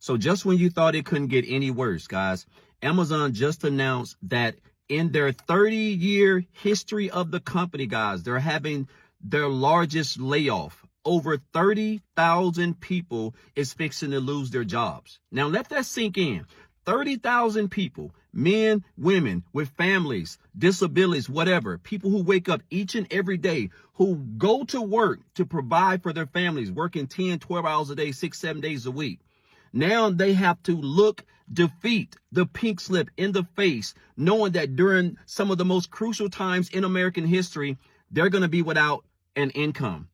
So just when you thought it couldn't get any worse, guys, Amazon just announced that in their 30-year history of the company, guys, they're having their largest layoff. Over 30,000 people is fixing to lose their jobs. Now let that sink in. 30,000 people, men, women, with families, disabilities, whatever, people who wake up each and every day, who go to work to provide for their families, working 10, 12 hours a day, 6, 7 days a week. Now they have to look defeat, the pink slip in the face, knowing that during some of the most crucial times in American history, they're going to be without an income.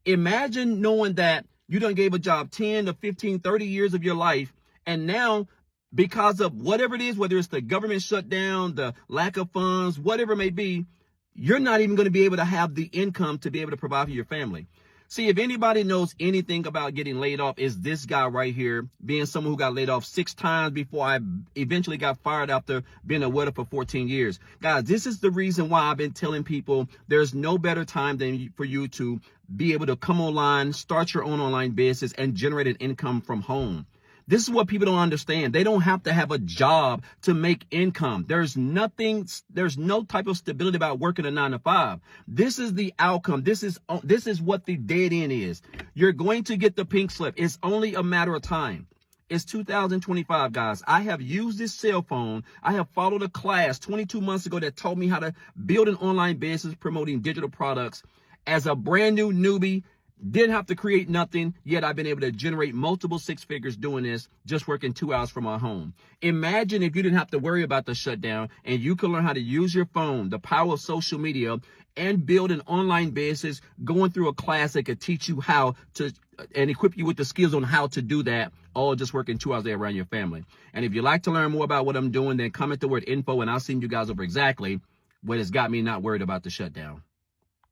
Imagine knowing that you done gave a job 10 to 15, 30 years of your life, and now because of whatever it is, whether it's the government shutdown, the lack of funds, whatever it may be, you're not even going to be able to have the income to be able to provide for your family. See, if anybody knows anything about getting laid off, is this guy right here, being someone who got laid off 6 times before I eventually got fired after being a widow for 14 years. Guys, this is the reason why I've been telling people there's no better time than for you to be able to come online, start your own online business, and generate an income from home. This is what people don't understand. They don't have to have a job to make income. There's no type of stability about working a 9-to-5. This is the outcome. This is what the dead end is. You're going to get the pink slip. It's only a matter of time. It's 2025, guys. I have used this cell phone. I have followed a class 22 months ago that taught me how to build an online business promoting digital products. As a brand new newbie, didn't have to create nothing, yet I've been able to generate multiple 6 figures doing this, just working 2 hours from my home. Imagine if you didn't have to worry about the shutdown and you could learn how to use your phone, the power of social media, and build an online business, going through a class that could teach you how to and equip you with the skills on how to do that, all just working 2 hours a day around your family. And if you'd like to learn more about what I'm doing, then comment the word info and I'll send you guys over exactly what has got me not worried about the shutdown.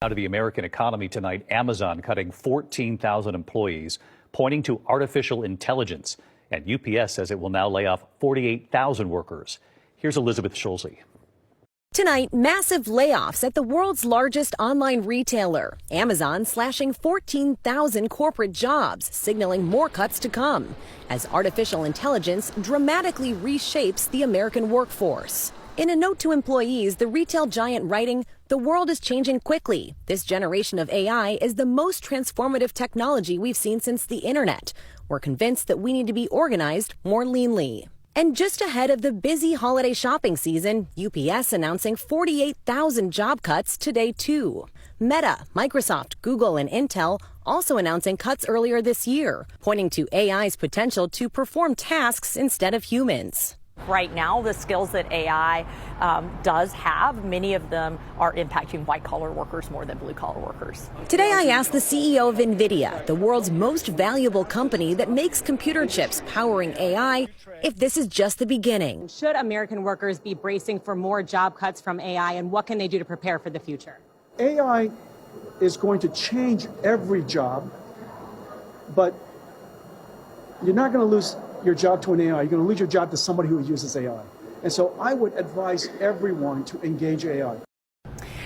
Now to the American economy tonight, Amazon cutting 14,000 employees, pointing to artificial intelligence. And UPS says it will now lay off 48,000 workers. Here's Elizabeth Schulze. Tonight, massive layoffs at the world's largest online retailer. Amazon slashing 14,000 corporate jobs, signaling more cuts to come, as artificial intelligence dramatically reshapes the American workforce. In a note to employees, the retail giant writing, "The world is changing quickly. This generation of AI is the most transformative technology we've seen since the internet. We're convinced that we need to be organized more leanly." And just ahead of the busy holiday shopping season, UPS announcing 48,000 job cuts today too. Meta, Microsoft, Google, and Intel also announcing cuts earlier this year, pointing to AI's potential to perform tasks instead of humans. Right now, the skills that AI does have, many of them are impacting white-collar workers more than blue-collar workers. Today, I asked the CEO of NVIDIA, the world's most valuable company that makes computer chips powering AI, if this is just the beginning. Should American workers be bracing for more job cuts from AI, and what can they do to prepare for the future? AI is going to change every job, but you're not going to lose your job to an AI. You're going to lose your job to somebody who uses AI. And so I would advise everyone to engage AI.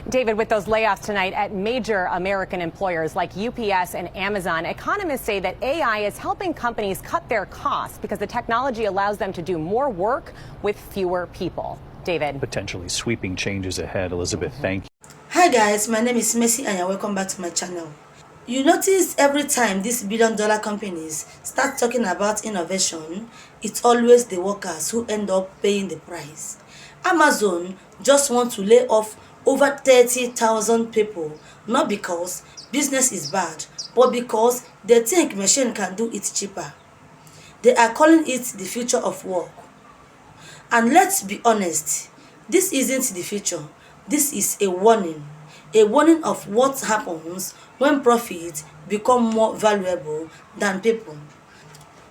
David, with those layoffs tonight at major American employers like UPS and Amazon, economists say that AI is helping companies cut their costs because the technology allows them to do more work with fewer people. David. Potentially sweeping changes ahead. Elizabeth, thank you. Hi guys, my name is Messi and welcome back to my channel. You notice every time these billion-dollar companies start talking about innovation, it's always the workers who end up paying the price. Amazon just wants to lay off over 30,000 people, not because business is bad, but because they think machine can do it cheaper. They are calling it the future of work. And let's be honest, this isn't the future. This is a warning of what happens when profits become more valuable than people.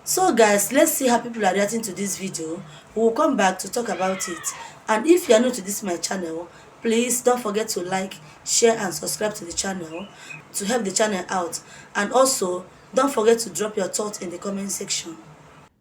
So guys, let's see how people are reacting to this video. We will come back to talk about it. And if you are new to this my channel, please don't forget to like, share and subscribe to the channel to help the channel out. And also, don't forget to drop your thoughts in the comment section.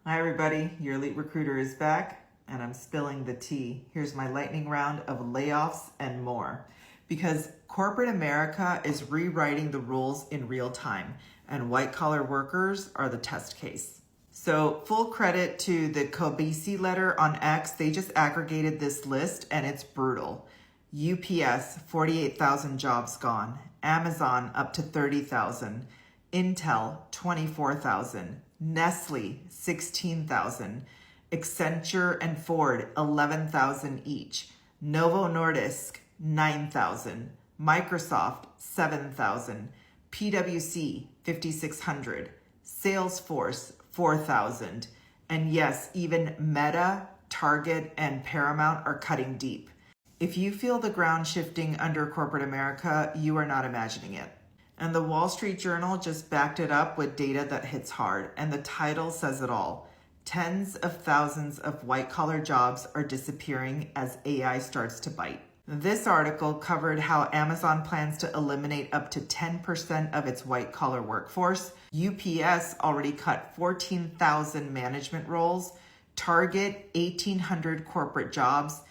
Hi everybody, your elite recruiter is back and I'm spilling the tea. Here's my lightning round of layoffs and more. Because corporate America is rewriting the rules in real time and white collar workers are the test case. So full credit to the Kobesi letter on X. They just aggregated this list and it's brutal. UPS, 48,000 jobs gone. Amazon, up to 30,000. Intel, 24,000. Nestle, 16,000. Accenture and Ford, 11,000 each. Novo Nordisk, 9,000. Microsoft, 7,000. PwC, 5,600. Salesforce, 4,000. And yes, even Meta, Target, and Paramount are cutting deep. If you feel the ground shifting under corporate America, you are not imagining it. And the Wall Street Journal just backed it up with data that hits hard, and the title says it all. Tens of thousands of white-collar jobs are disappearing as AI starts to bite. This article covered how Amazon plans to eliminate up to 10% of its white-collar workforce. UPS already cut 14,000 management roles. Target, 1,800 corporate jobs.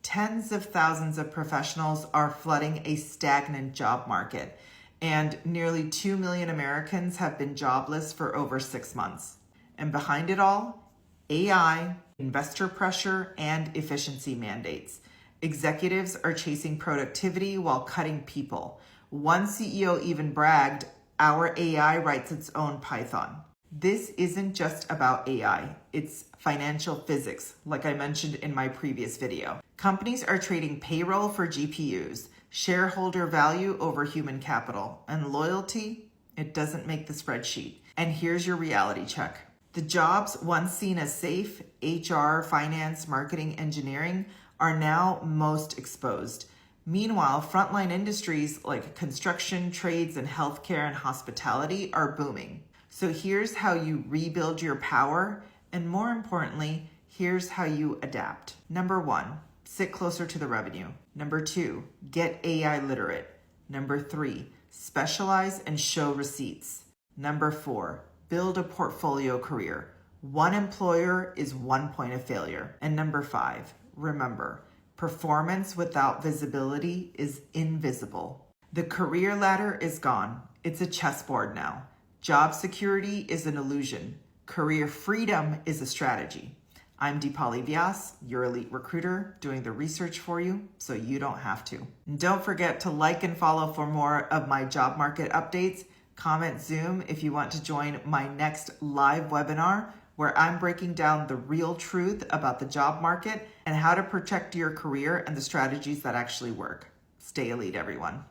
Tens of thousands of professionals are flooding a stagnant job market. And nearly 2 million Americans have been jobless for over 6 months. And behind it all, AI, investor pressure, and efficiency mandates. Executives are chasing productivity while cutting people. One CEO even bragged, "Our AI writes its own Python." This isn't just about AI, it's financial physics, like I mentioned in my previous video. Companies are trading payroll for GPUs, shareholder value over human capital, and loyalty, it doesn't make the spreadsheet. And here's your reality check. The jobs once seen as safe, HR, finance, marketing, engineering, are now most exposed. Meanwhile, frontline industries like construction, trades, and healthcare and hospitality are booming. So here's how you rebuild your power, and more importantly, here's how you adapt. Number 1, sit closer to the revenue. Number 2, get AI literate. Number 3, specialize and show receipts. Number 4, build a portfolio career. One employer is 1 point of failure. And number 5, remember, performance without visibility is invisible. The career ladder is gone. It's a chessboard now. Job security is an illusion. Career freedom is a strategy. I'm Deepali Vyas, your elite recruiter, doing the research for you so you don't have to. And don't forget to like and follow for more of my job market updates. Comment Zoom if you want to join my next live webinar where I'm breaking down the real truth about the job market and how to protect your career and the strategies that actually work. Stay elite, everyone.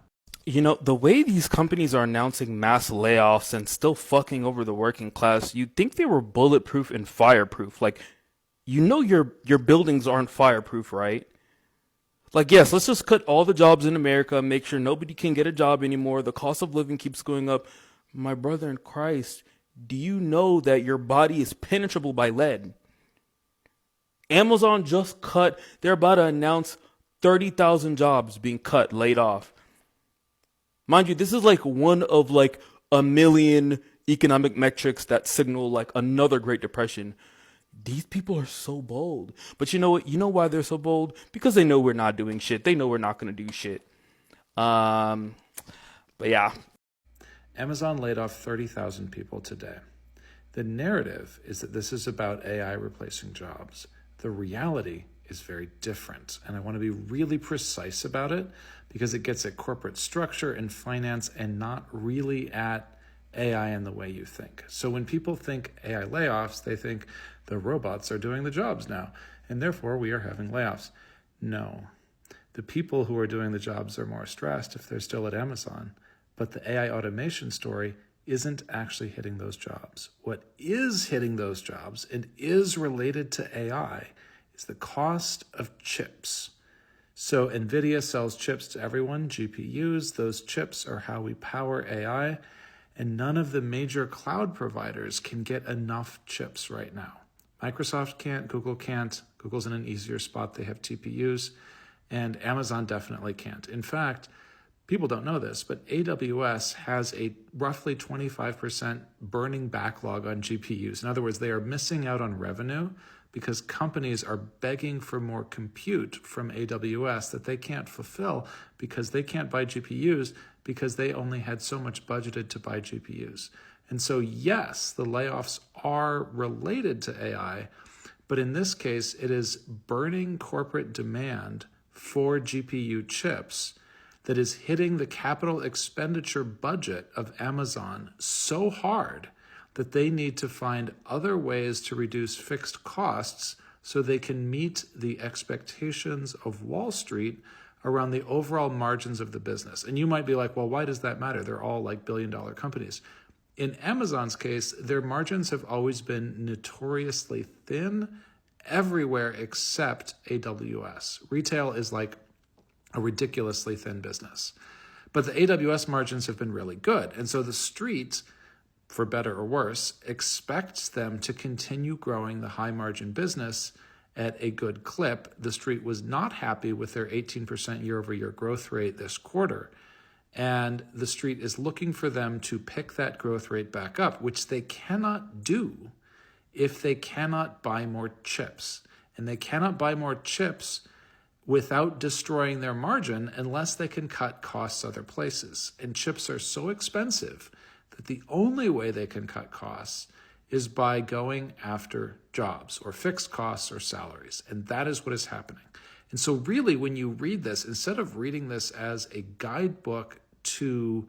You know, the way these companies are announcing mass layoffs and still fucking over the working class, you'd think they were bulletproof and fireproof. Like, you know your buildings aren't fireproof, right? Like, yes, let's just cut all the jobs in America, make sure nobody can get a job anymore. The cost of living keeps going up. My brother in Christ, do you know that your body is penetrable by lead? Amazon just cut, they're about to announce 30,000 jobs being cut, laid off. Mind you, this is like one of like a million economic metrics that signal like another Great Depression. These people are so bold. But you know what? You know why they're so bold? Because they know we're not doing shit. They know we're not going to do shit. But yeah. Amazon laid off 30,000 people today. The narrative is that this is about AI replacing jobs. The reality is very different. And I want to be really precise about it because it gets at corporate structure and finance and not really at AI in the way you think. So when people think AI layoffs, they think the robots are doing the jobs now, and therefore we are having layoffs. No. The people who are doing the jobs are more stressed if they're still at Amazon. But the AI automation story isn't actually hitting those jobs. What is hitting those jobs and is related to AI is the cost of chips. So NVIDIA sells chips to everyone, GPUs. Those chips are how we power AI. And none of the major cloud providers can get enough chips right now. Microsoft can't, Google can't. Google's in an easier spot. They have TPUs. And Amazon definitely can't. In fact, people don't know this, but AWS has a roughly 25% burning backlog on GPUs. In other words, they are missing out on revenue because companies are begging for more compute from AWS that they can't fulfill because they can't buy GPUs because they only had so much budgeted to buy GPUs. And so, yes, the layoffs are related to AI, but in this case, it is burning corporate demand for GPU chips that is hitting the capital expenditure budget of Amazon so hard that they need to find other ways to reduce fixed costs so they can meet the expectations of Wall Street around the overall margins of the business. And you might be like, well, why does that matter? They're all like billion-dollar companies. In Amazon's case, their margins have always been notoriously thin everywhere except AWS. Retail is like a ridiculously thin business. But the AWS margins have been really good. And so the street, for better or worse, expects them to continue growing the high margin business at a good clip. The street was not happy with their 18% year over year growth rate this quarter. And the street is looking for them to pick that growth rate back up, which they cannot do if they cannot buy more chips. And they cannot buy more chips without destroying their margin unless they can cut costs other places. And chips are so expensive that the only way they can cut costs is by going after jobs or fixed costs or salaries. And that is what is happening. And so really, when you read this, instead of reading this as a guidebook to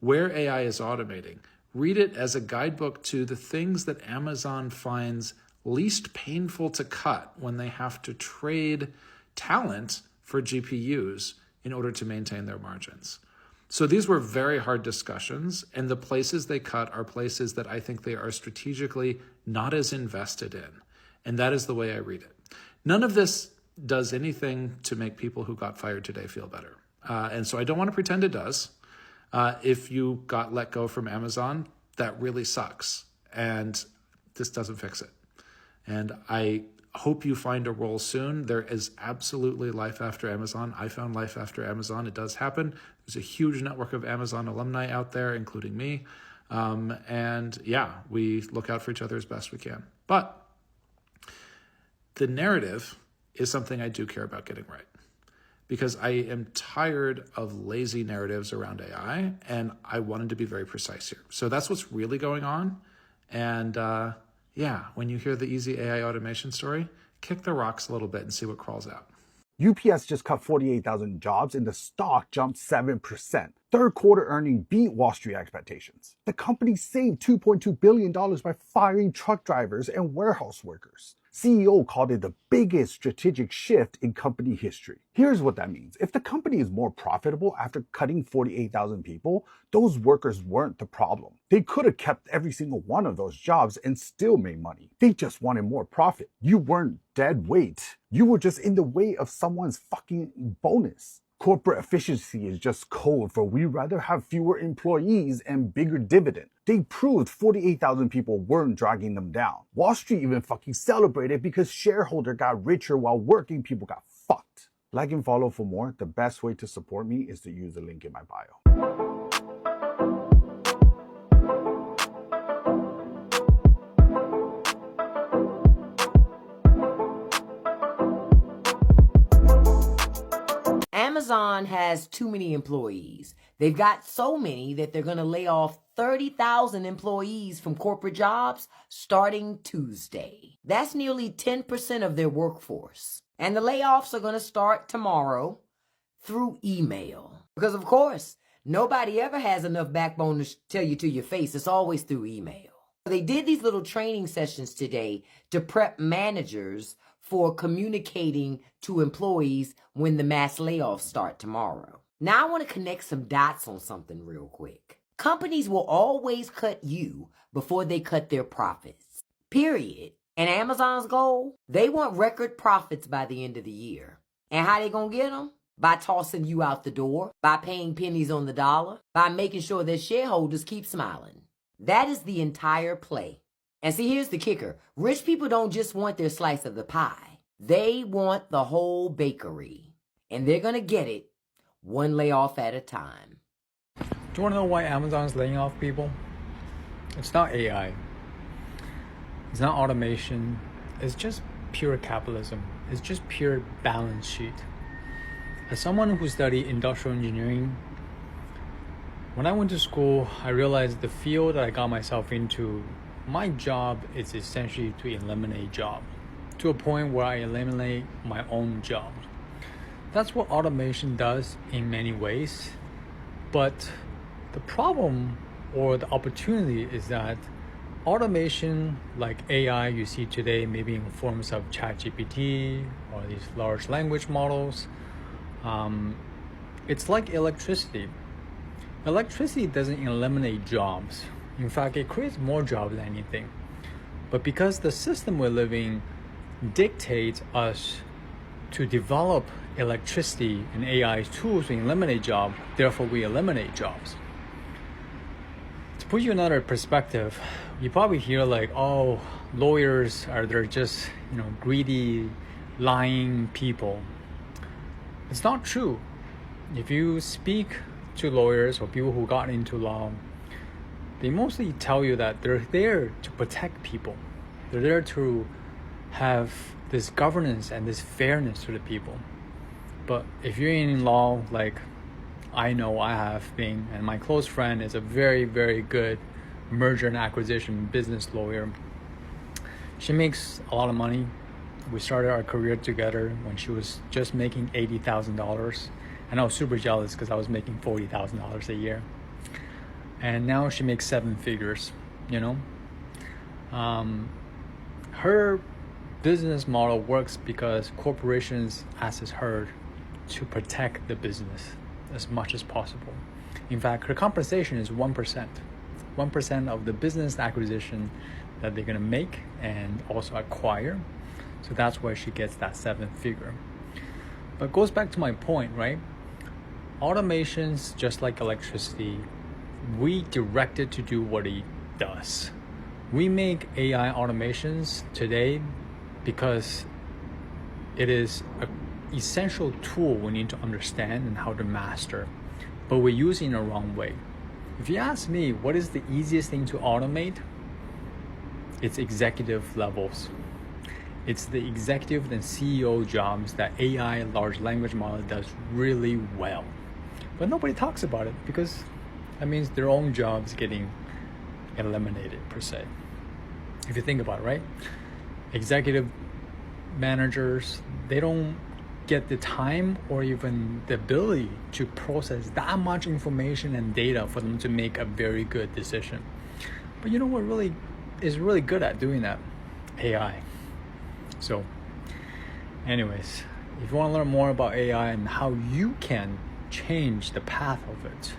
where AI is automating, read it as a guidebook to the things that Amazon finds least painful to cut when they have to trade talent for GPUs in order to maintain their margins. So these were very hard discussions, and the places they cut are places that I think they are strategically not as invested in. And that is the way I read it. None of this does anything to make people who got fired today feel better. And so I don't want to pretend it does. If you got let go from Amazon, that really sucks. And this doesn't fix it. And I hope you find a role soon. There is absolutely life after Amazon. I found life after Amazon. It does happen. There's a huge network of Amazon alumni out there, including me. And yeah, we look out for each other as best we can. But the narrative is something I do care about getting right, because I am tired of lazy narratives around AI, and I wanted to be very precise here. So that's what's really going on. And yeah, when you hear the easy AI automation story, kick the rocks a little bit and see what crawls out. UPS just cut 48,000 jobs and the stock jumped 7%. Third quarter earnings beat Wall Street expectations. The company saved $2.2 billion by firing truck drivers and warehouse workers. CEO called it the biggest strategic shift in company history. Here's what that means. If the company is more profitable after cutting 48,000 people, those workers weren't the problem. They could have kept every single one of those jobs and still made money. They just wanted more profit. You weren't dead weight. You were just in the way of someone's fucking bonus. Corporate efficiency is just code for we'd rather have fewer employees and bigger dividend. They proved 48,000 people weren't dragging them down. Wall Street even fucking celebrated because shareholders got richer while working people got fucked. Like and follow for more. The best way to support me is to use the link in my bio. Amazon has too many employees. They've got so many that they're going to lay off 30,000 employees from corporate jobs starting Tuesday. That's nearly 10% of their workforce. And the layoffs are going to start tomorrow through email. Because, of course, nobody ever has enough backbone to tell you to your face. It's always through email. They did these little training sessions today to prep managers for communicating to employees when the mass layoffs start tomorrow. Now I want to connect some dots on something real quick. Companies will always cut you before they cut their profits. Period. And Amazon's goal? They want record profits by the end of the year. And how they gonna get them? By tossing you out the door, by paying pennies on the dollar, by making sure their shareholders keep smiling. That is the entire play. And see, here's the kicker. Rich people don't just want their slice of the pie. They want the whole bakery. And they're going to get it one layoff at a time. Do you want to know why Amazon's laying off people? It's not AI. It's not automation. It's just pure capitalism. It's just pure balance sheet. As someone who studied industrial engineering, When I went to school, I realized the field that I got myself into, my job is essentially to eliminate job, to a point where I eliminate my own job. That's what automation does in many ways. But the problem or the opportunity is that automation like AI you see today, maybe in forms of ChatGPT or these large language models, it's like electricity. Electricity doesn't eliminate jobs. In fact, it creates more jobs than anything. But because the system we're living dictates us to develop electricity and AI tools to eliminate jobs, therefore we eliminate jobs. To put you in another perspective, you probably hear like, oh, lawyers they're just, greedy, lying people. It's not true. If you speak to lawyers or people who got into law, they mostly tell you that they're there to protect people. They're there to have this governance and this fairness to the people. But if you're in law, like I know I have been, and my close friend is a very, very good merger and acquisition business lawyer. She makes a lot of money. We started our career together when she was just making $80,000. And I was super jealous because I was making $40,000 a year. And now she makes 7 figures, Her business model works because corporations ask her to protect the business as much as possible. In fact, her compensation is 1%. 1% of the business acquisition that they're gonna make and also acquire. So that's where she gets that 7 figure. But it goes back to my point, right? Automations, just like electricity, we direct it to do what it does. We make AI automations today because it is an essential tool we need to understand and how to master, but we're using it the wrong way. If you ask me, what is the easiest thing to automate? It's executive levels. It's the executive and CEO jobs that AI, large language model, does really well. But nobody talks about it because that means their own jobs getting eliminated per se. If you think about it, right? Executive managers, they don't get the time or even the ability to process that much information and data for them to make a very good decision. But you know what really is really good at doing that? AI. So anyways, if you want to learn more about AI and how you can change the path of it,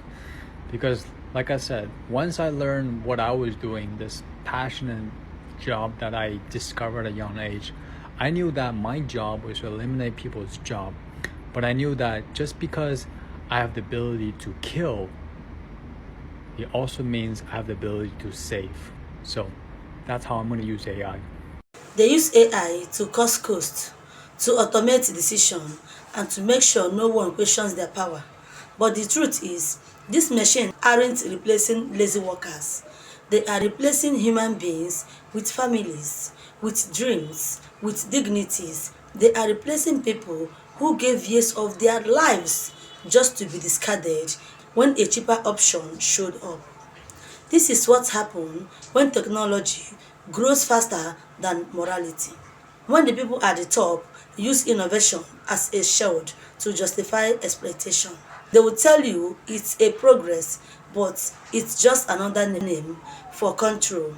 because like I said, once I learned what I was doing, this passionate job that I discovered at a young age, I knew that my job was to eliminate people's job. But I knew that just because I have the ability to kill, it also means I have the ability to save. So that's how I'm going to use AI. They use AI to cut costs, to automate decision, and to make sure no one questions their power. But the truth is, these machines aren't replacing lazy workers. They are replacing human beings with families, with dreams, with dignities. They are replacing people who gave years of their lives just to be discarded when a cheaper option showed up. This is what happens when technology grows faster than morality. When the people at the top use innovation as a shield to justify exploitation. They will tell you it's a progress, but it's just another name for control.